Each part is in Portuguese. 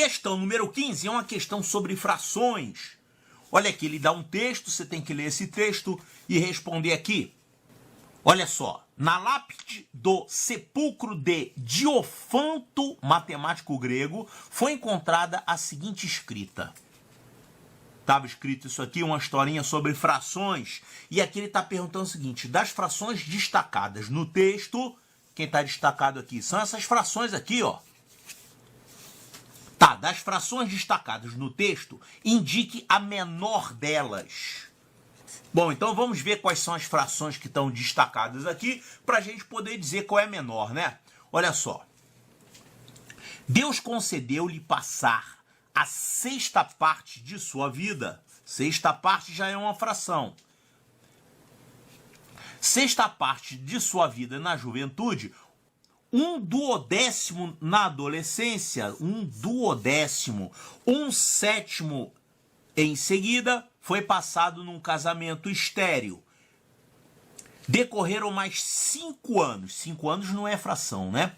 Questão número 15 é uma questão sobre frações. Olha aqui, ele dá um texto, você tem que ler esse texto e responder aqui. Olha só, na lápide do sepulcro de Diofanto, matemático grego, foi encontrada a seguinte escrita. Estava escrito isso aqui, uma historinha sobre frações, e aqui ele está perguntando o seguinte, das frações destacadas no texto, quem está destacado aqui são essas frações aqui, ó. Tá, das frações destacadas no texto, indique a menor delas. Bom, então vamos ver quais são as frações que estão destacadas aqui, para a gente poder dizer qual é a menor, né? Olha só. Deus concedeu-lhe passar a sexta parte de sua vida. Sexta parte já é uma fração. Sexta parte de sua vida na juventude, 1/12 na adolescência, 1/12, 1/7 em seguida, foi passado num casamento estéril. Decorreram mais 5 anos. 5 anos não é fração, né?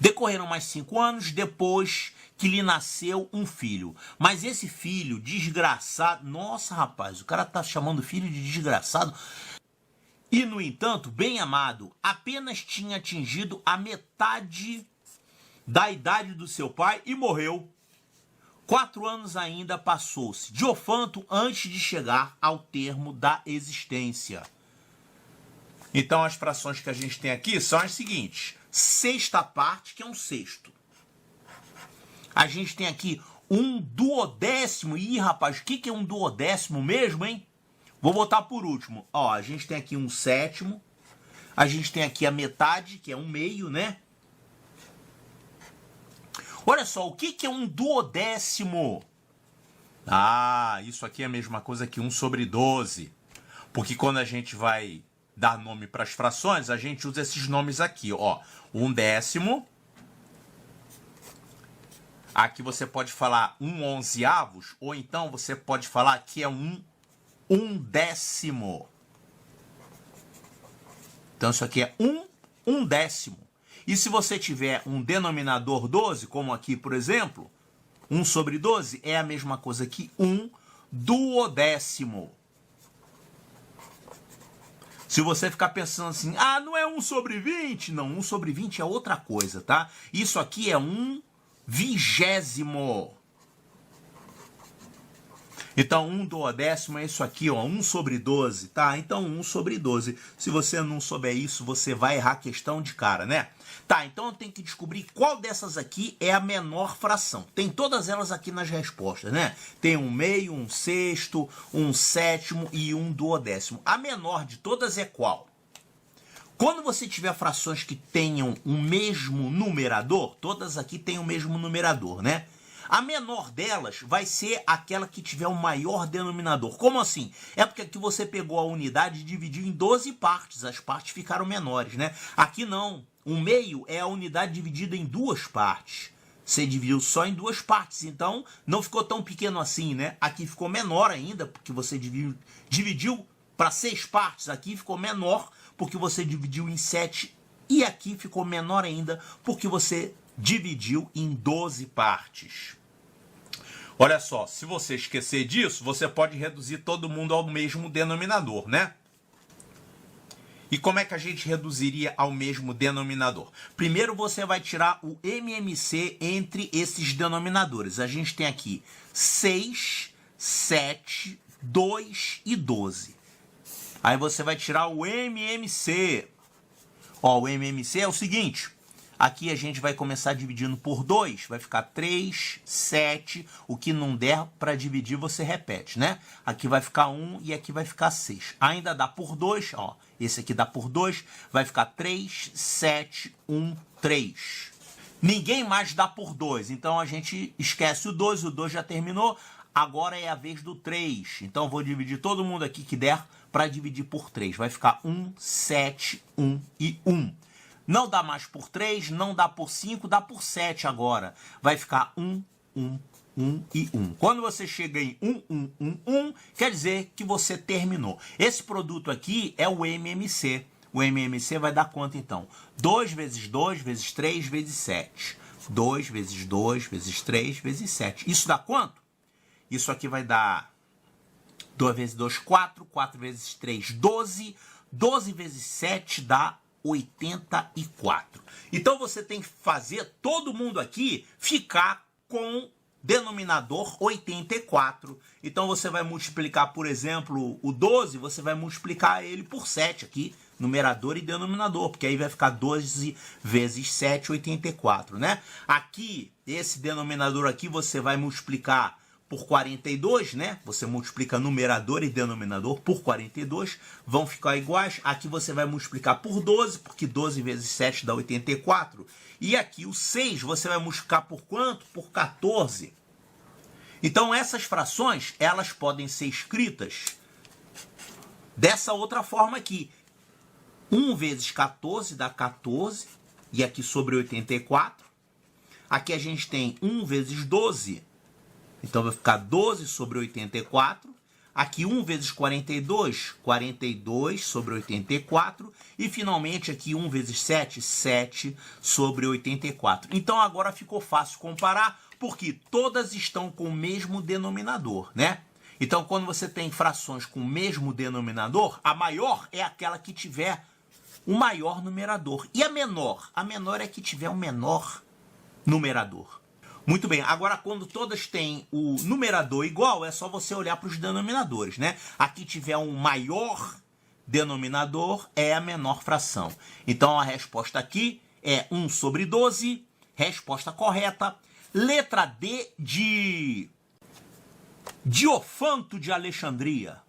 Decorreram mais 5 anos depois que lhe nasceu um filho. Mas esse filho, desgraçado... Nossa, rapaz, o cara tá chamando o filho de desgraçado. E, no entanto, bem amado, apenas tinha atingido a metade da idade do seu pai e morreu. 4 anos ainda passou-se, Diofanto, antes de chegar ao termo da existência. Então, as frações que a gente tem aqui são as seguintes. Sexta parte, que é um sexto. A gente tem aqui 1/12. Ih, rapaz, o que é 1/12 mesmo, hein? Vou botar por último. Ó, a gente tem aqui 1/7. A gente tem aqui a metade, que é 1/2, né? Olha só, o que é 1/12? Ah, isso aqui é a mesma coisa que 1/12. Porque quando a gente vai dar nome para as frações, a gente usa esses nomes aqui, ó. 1/10. Aqui você pode falar 1/11, ou então você pode falar que é 1/10. Então isso aqui é 1/10. E se você tiver um denominador 12, como aqui, por exemplo, 1/12 é a mesma coisa que 1/12. Se você ficar pensando assim, ah, não é 1/20? Não, 1/20 é outra coisa, tá? Isso aqui é 1/20. Então, 1/12 é isso aqui, ó, 1/12, tá? Então, 1/12. Se você não souber isso, você vai errar a questão de cara, né? Tá, então eu tenho que descobrir qual dessas aqui é a menor fração. Tem todas elas aqui nas respostas, né? Tem 1/2, 1/6, 1/7 e 1/12. A menor de todas é qual? Quando você tiver frações que tenham o mesmo numerador, todas aqui têm o mesmo numerador, né? A menor delas vai ser aquela que tiver o maior denominador. Como assim? É porque aqui você pegou a unidade e dividiu em 12 partes. As partes ficaram menores, né? Aqui não. 1/2 é a unidade dividida em 2 partes. Você dividiu só em 2 partes, então não ficou tão pequeno assim, né? Aqui ficou menor ainda, porque você dividiu para 6 partes. Aqui ficou menor, porque você dividiu em 7. E aqui ficou menor ainda, porque você dividiu em 12 partes. Olha só, se você esquecer disso, você pode reduzir todo mundo ao mesmo denominador, né? E como é que a gente reduziria ao mesmo denominador? Primeiro você vai tirar o MMC entre esses denominadores. A gente tem aqui 6, 7, 2 e 12. Aí você vai tirar o MMC. Ó, o MMC é o seguinte... Aqui a gente vai começar dividindo por 2, vai ficar 3, 7, o que não der para dividir você repete, né? Aqui vai ficar 1 e aqui vai ficar 6. Ainda dá por 2, ó, esse aqui dá por 2, vai ficar 3, 7, 1, 3. Ninguém mais dá por 2, então a gente esquece o 2 já terminou, agora é a vez do 3. Então eu vou dividir todo mundo aqui que der para dividir por 3, vai ficar 1, 7, 1 e 1. Não dá mais por 3, não dá por 5, dá por 7 agora. Vai ficar 1, 1, 1 e 1. Quando você chega em 1, 1, 1, 1, quer dizer que você terminou. Esse produto aqui é o MMC. O MMC vai dar quanto então? 2 vezes 2 vezes 3 vezes 7. 2 vezes 2 vezes 3 vezes 7. Isso dá quanto? Isso aqui vai dar 2 vezes 2, 4. 4 vezes 3, 12. 12 vezes 7 dá 84. Então você tem que fazer todo mundo aqui ficar com denominador 84. Então você vai multiplicar, por exemplo, o 12, você vai multiplicar ele por 7 aqui, numerador e denominador, porque aí vai ficar 12 vezes 7, 84, né? Aqui, esse denominador aqui, você vai multiplicar por 42, né? Você multiplica numerador e denominador por 42, vão ficar iguais. Aqui você vai multiplicar por 12, porque 12 vezes 7 dá 84. E aqui o 6 você vai multiplicar por quanto? Por 14. Então essas frações, elas podem ser escritas dessa outra forma aqui. 1 vezes 14 dá 14, e aqui sobre 84. Aqui a gente tem 1 vezes 12, então vai ficar 12 sobre 84. Aqui 1 vezes 42, 42 sobre 84. E finalmente aqui 1 vezes 7, 7 sobre 84. Então agora ficou fácil comparar, porque todas estão com o mesmo denominador, né? Então quando você tem frações com o mesmo denominador, a maior é aquela que tiver o maior numerador. E a menor? A menor é que tiver o menor numerador. Muito bem, agora quando todas têm o numerador igual, é só você olhar para os denominadores, né? Aqui tiver um maior denominador, é a menor fração. Então a resposta aqui é 1 sobre 12, resposta correta. Letra D de Diofanto de Alexandria.